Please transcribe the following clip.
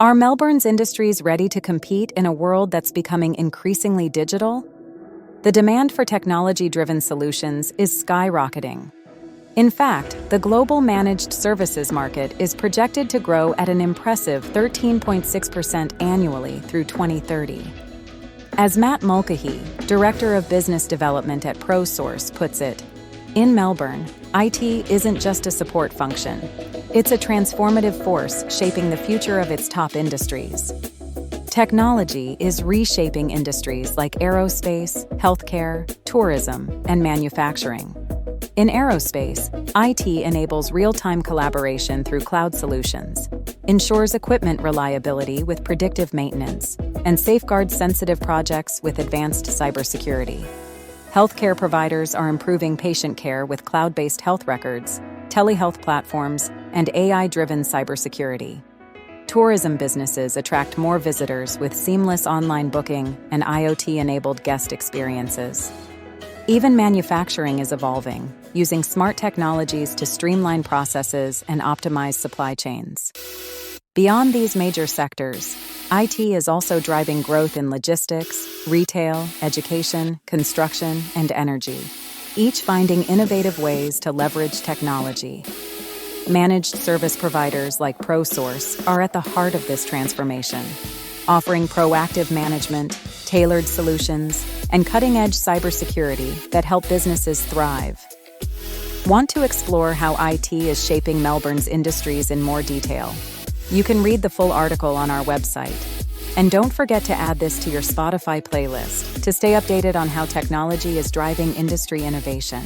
Are Melbourne's industries ready to compete in a world that's becoming increasingly digital? The demand for technology-driven solutions is skyrocketing. In fact, the global managed services market is projected to grow at an impressive 13.6% annually through 2030. As Matt Mulcahy, Director of Business Development at ProSource, puts it, in Melbourne, IT isn't just a support function. It's a transformative force shaping the future of its top industries. Technology is reshaping industries like aerospace, healthcare, tourism, and manufacturing. In aerospace, IT enables real-time collaboration through cloud solutions, ensures equipment reliability with predictive maintenance, and safeguards sensitive projects with advanced cybersecurity. Healthcare providers are improving patient care with cloud-based health records, telehealth platforms, and AI-driven cybersecurity. Tourism businesses attract more visitors with seamless online booking and IoT-enabled guest experiences. Even manufacturing is evolving, using smart technologies to streamline processes and optimize supply chains. Beyond these major sectors, IT is also driving growth in logistics, retail, education, construction, and energy, each finding innovative ways to leverage technology. Managed service providers like ProSource are at the heart of this transformation, offering proactive management, tailored solutions, and cutting-edge cybersecurity that help businesses thrive. Want to explore how IT is shaping Melbourne's industries in more detail? You can read the full article on our website. And don't forget to add this to your Spotify playlist to stay updated on how technology is driving industry innovation.